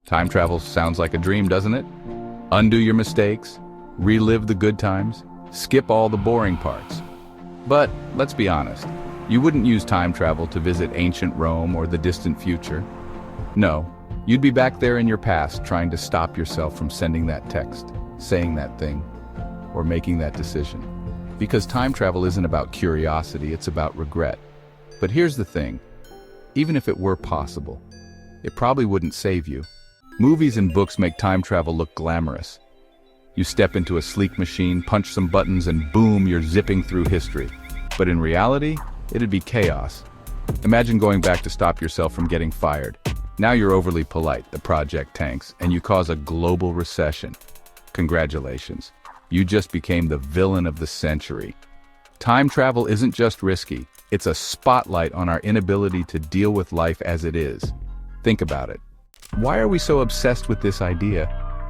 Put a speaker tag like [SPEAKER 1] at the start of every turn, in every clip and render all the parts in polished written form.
[SPEAKER 1] Time travel sounds like a dream, doesn't it? Undo your mistakes, relive the good times, skip all the boring parts. But let's be honest, you wouldn't use time travel to visit ancient Rome or the distant future. No, you'd be back there in your past trying to stop yourself from sending that text, saying that thing, or making that decision. Because time travel isn't about curiosity, it's about regret. But here's the thing, even if it were possible, it probably wouldn't save you. Movies and books make time travel look glamorous. You step into a sleek machine, punch some buttons, and boom, you're zipping through history. But in reality, it'd be chaos. Imagine going back to stop yourself from getting fired. Now you're overly polite, the project tanks, and you cause a global recession. Congratulations. You just became the villain of the century. Time travel isn't just risky, it's a spotlight on our inability to deal with life as it is. Think about it. Why are we so obsessed with this idea?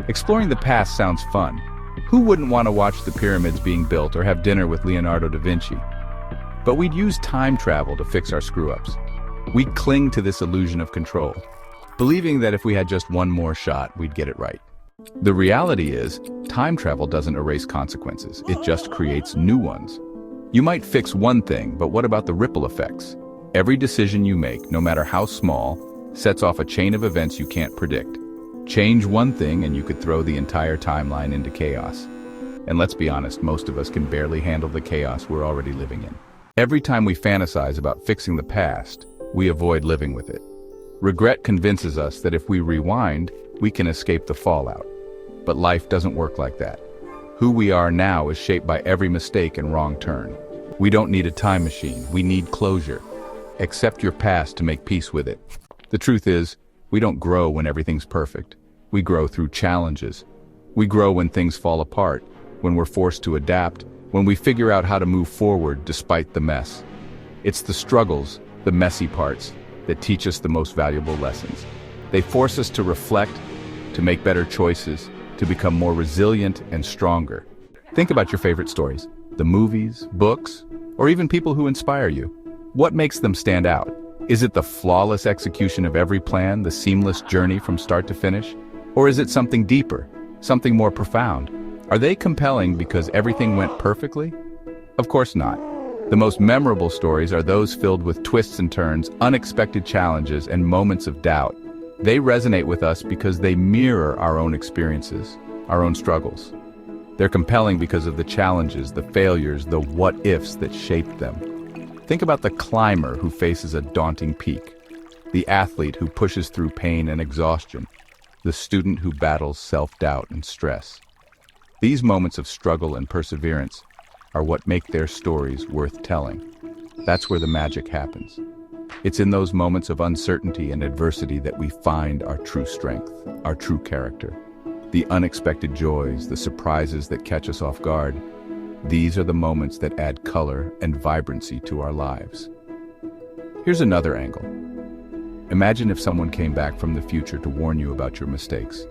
[SPEAKER 1] Exploring the past sounds fun. Who wouldn't want to watch the pyramids being built or have dinner with Leonardo da Vinci? But we'd use time travel to fix our screw-ups. We cling to this illusion of control, believing that if we had just one more shot, we'd get it right. The reality is, time travel doesn't erase consequences, it just creates new ones. You might fix one thing, but what about the ripple effects? Every decision you make, no matter how small, sets off a chain of events you can't predict. Change one thing and you could throw the entire timeline into chaos. And let's be honest, most of us can barely handle the chaos we're already living in. Every time we fantasize about fixing the past, we avoid living with it. Regret convinces us that if we rewind, we can escape the fallout. But life doesn't work like that. Who we are now is shaped by every mistake and wrong turn. We don't need a time machine, we need closure. Accept your past to make peace with it. The truth is, we don't grow when everything's perfect. We grow through challenges. We grow when things fall apart, when we're forced to adapt, when we figure out how to move forward despite the mess. It's the struggles, the messy parts, that teach us the most valuable lessons. They force us to reflect, to make better choices, to become more resilient and stronger. Think about your favorite stories, the movies, books, or even people who inspire you. What makes them stand out? Is it the flawless execution of every plan, the seamless journey from start to finish? Or is it something deeper, something more profound? Are they compelling because everything went perfectly? Of course not. The most memorable stories are those filled with twists and turns, unexpected challenges, and moments of doubt. They resonate with us because they mirror our own experiences, our own struggles. They're compelling because of the challenges, the failures, the what-ifs that shaped them. Think about the climber who faces a daunting peak, the athlete who pushes through pain and exhaustion, the student who battles self-doubt and stress. These moments of struggle and perseverance are what make their stories worth telling. That's where the magic happens. It's in those moments of uncertainty and adversity that we find our true strength, our true character. The unexpected joys, the surprises that catch us off guard. These are the moments that add color and vibrancy to our lives. Here's another angle. Imagine if someone came back from the future to warn you about your mistakes.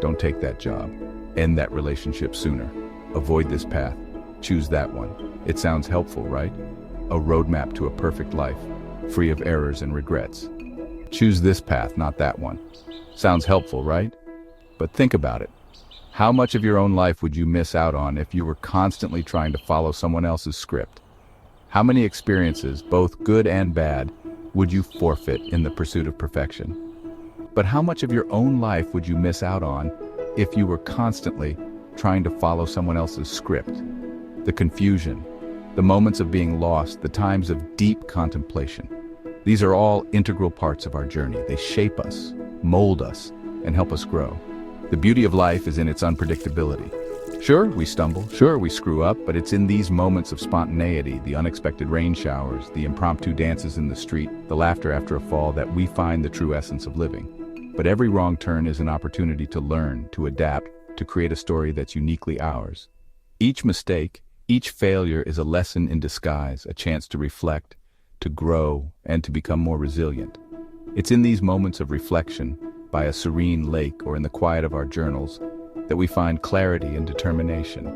[SPEAKER 1] Don't take that job. End that relationship sooner. Avoid this path. Choose that one. It sounds helpful, right? A roadmap to a perfect life, free of errors and regrets. Choose this path, not that one. Sounds helpful, right? But think about it. How much of your own life would you miss out on if you were constantly trying to follow someone else's script? How many experiences, both good and bad, would you forfeit in the pursuit of perfection? But how much of your own life would you miss out on if you were constantly trying to follow someone else's script? The confusion, the moments of being lost, the times of deep contemplation. These are all integral parts of our journey. They shape us, mold us, and help us grow. The beauty of life is in its unpredictability. Sure, we stumble, sure, we screw up, but it's in these moments of spontaneity, the unexpected rain showers, the impromptu dances in the street, the laughter after a fall, that we find the true essence of living. But every wrong turn is an opportunity to learn, to adapt, to create a story that's uniquely ours. Each mistake, each failure is a lesson in disguise, a chance to reflect, to grow, and to become more resilient. It's in these moments of reflection, by a serene lake or in the quiet of our journals, that we find clarity and determination.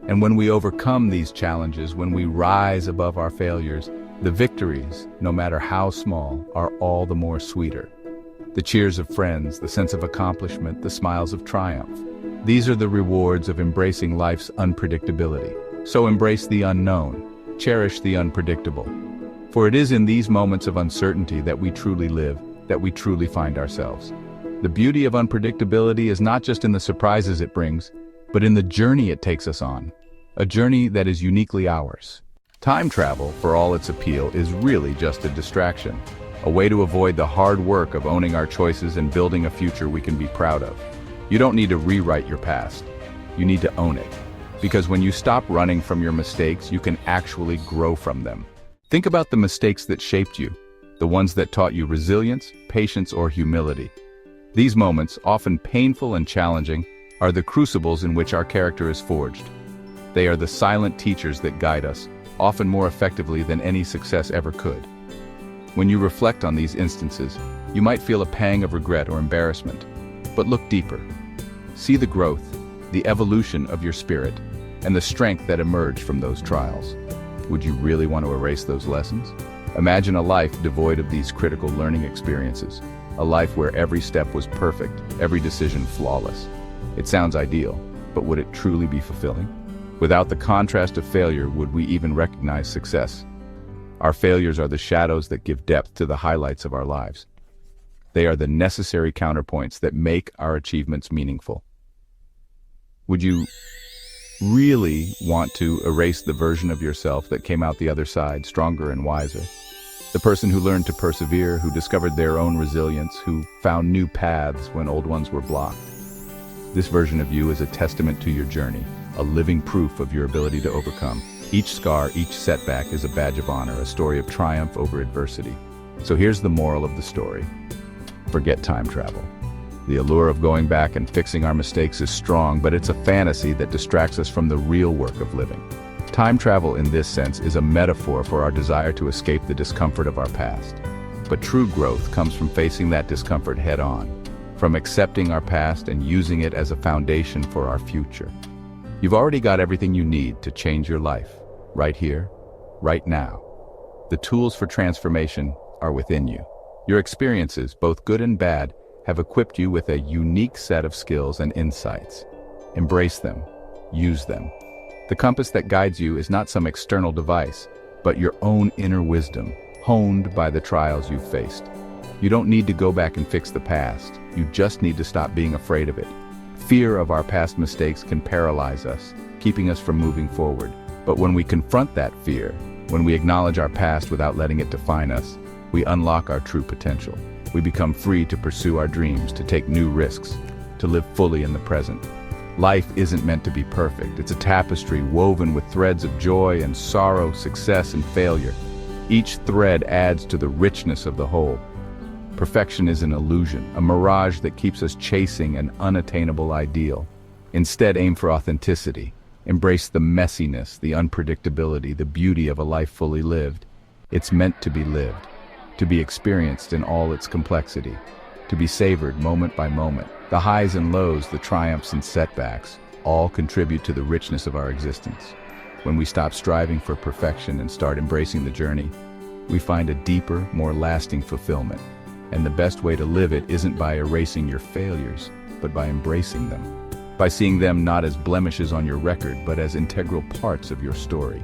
[SPEAKER 1] And when we overcome these challenges, when we rise above our failures, the victories, no matter how small, are all the more sweeter. The cheers of friends, the sense of accomplishment, the smiles of triumph. These are the rewards of embracing life's unpredictability. So embrace the unknown, cherish the unpredictable. For it is in these moments of uncertainty that we truly live, that we truly find ourselves. The beauty of unpredictability is not just in the surprises it brings, but in the journey it takes us on. A journey that is uniquely ours. Time travel, for all its appeal, is really just a distraction. A way to avoid the hard work of owning our choices and building a future we can be proud of. You don't need to rewrite your past. You need to own it. Because when you stop running from your mistakes, you can actually grow from them. Think about the mistakes that shaped you, the ones that taught you resilience, patience, or humility. These moments, often painful and challenging, are the crucibles in which our character is forged. They are the silent teachers that guide us, often more effectively than any success ever could. When you reflect on these instances, you might feel a pang of regret or embarrassment. But look deeper. See the growth, the evolution of your spirit, and the strength that emerged from those trials. Would you really want to erase those lessons? Imagine a life devoid of these critical learning experiences. A life where every step was perfect, every decision flawless. It sounds ideal, but would it truly be fulfilling? Without the contrast of failure, would we even recognize success? Our failures are the shadows that give depth to the highlights of our lives. They are the necessary counterpoints that make our achievements meaningful. Would you really want to erase the version of yourself that came out the other side stronger and wiser? The person who learned to persevere, who discovered their own resilience, who found new paths when old ones were blocked. This version of you is a testament to your journey, a living proof of your ability to overcome. Each scar, each setback is a badge of honor, a story of triumph over adversity. So here's the moral of the story. Forget time travel. The allure of going back and fixing our mistakes is strong, but it's a fantasy that distracts us from the real work of living. Time travel, in this sense, is a metaphor for our desire to escape the discomfort of our past. But true growth comes from facing that discomfort head-on, from accepting our past and using it as a foundation for our future. You've already got everything you need to change your life, right here, right now. The tools for transformation are within you. Your experiences, both good and bad, have equipped you with a unique set of skills and insights. Embrace them. Use them. The compass that guides you is not some external device, but your own inner wisdom, honed by the trials you've faced. You don't need to go back and fix the past. You just need to stop being afraid of it. Fear of our past mistakes can paralyze us, keeping us from moving forward. But when we confront that fear, when we acknowledge our past without letting it define us, we unlock our true potential. We become free to pursue our dreams, to take new risks, to live fully in the present. Life isn't meant to be perfect. It's a tapestry woven with threads of joy and sorrow, success and failure. Each thread adds to the richness of the whole. Perfection is an illusion, a mirage that keeps us chasing an unattainable ideal. Instead, aim for authenticity. Embrace the messiness, the unpredictability, the beauty of a life fully lived. It's meant to be lived, to be experienced in all its complexity, to be savored moment by moment. The highs and lows, the triumphs and setbacks, all contribute to the richness of our existence. When we stop striving for perfection and start embracing the journey, we find a deeper, more lasting fulfillment. And the best way to live it isn't by erasing your failures, but by embracing them. By seeing them not as blemishes on your record, but as integral parts of your story.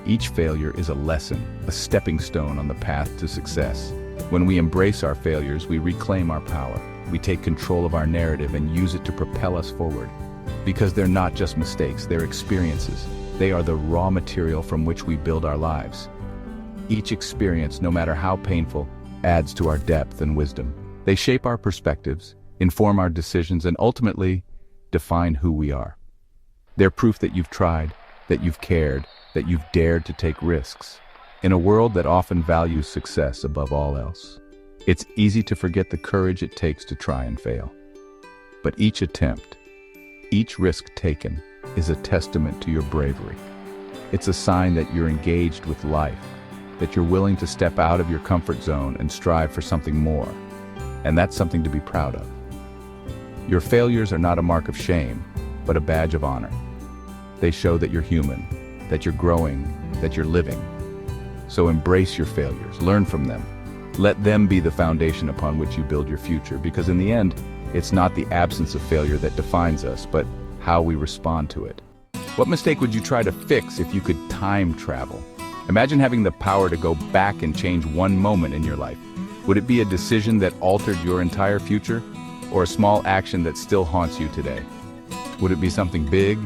[SPEAKER 1] Each failure is a lesson, a stepping stone on the path to success. When we embrace our failures, we reclaim our power. We take control of our narrative and use it to propel us forward. Because they're not just mistakes, they're experiences. They are the raw material from which we build our lives. Each experience, no matter how painful, adds to our depth and wisdom. They shape our perspectives, inform our decisions, and ultimately define who we are. They're proof that you've tried, that you've cared, that you've dared to take risks. In a world that often values success above all else, it's easy to forget the courage it takes to try and fail. But each attempt, each risk taken, is a testament to your bravery. It's a sign that you're engaged with life, that you're willing to step out of your comfort zone and strive for something more. And that's something to be proud of. Your failures are not a mark of shame, but a badge of honor. They show that you're human, that you're growing, that you're living. So embrace your failures, learn from them, Let them be the foundation upon which you build your future, because in the end, it's not the absence of failure that defines us, but how we respond to it. What mistake would you try to fix if you could time travel? Imagine having the power to go back and change one moment in your life. Would it be a decision that altered your entire future, or a small action that still haunts you today? Would it be something big,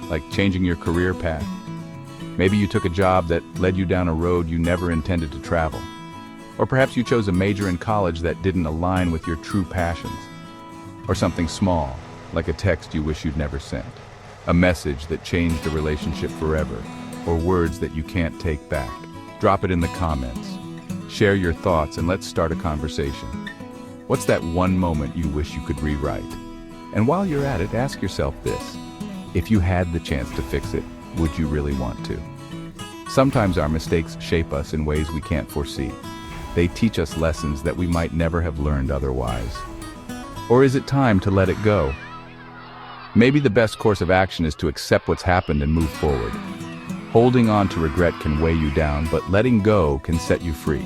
[SPEAKER 1] like changing your career path? Maybe you took a job that led you down a road you never intended to travel. Or perhaps you chose a major in college that didn't align with your true passions. Or something small, like a text you wish you'd never sent. A message that changed a relationship forever, or words that you can't take back. Drop it in the comments. Share your thoughts and let's start a conversation. What's that one moment you wish you could rewrite? And while you're at it, ask yourself this. If you had the chance to fix it, would you really want to? Sometimes our mistakes shape us in ways we can't foresee. They teach us lessons that we might never have learned otherwise. Or is it time to let it go? Maybe the best course of action is to accept what's happened and move forward. Holding on to regret can weigh you down, but letting go can set you free.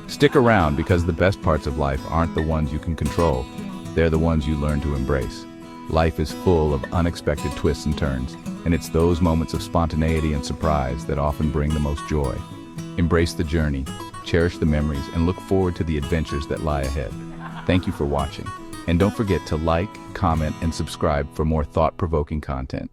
[SPEAKER 1] Stick around because the best parts of life aren't the ones you can control. They're the ones you learn to embrace. Life is full of unexpected twists and turns, and it's those moments of spontaneity and surprise that often bring the most joy. Embrace the journey, cherish the memories, and look forward to the adventures that lie ahead. Thank you for watching. And don't forget to like, comment, and subscribe for more thought-provoking content.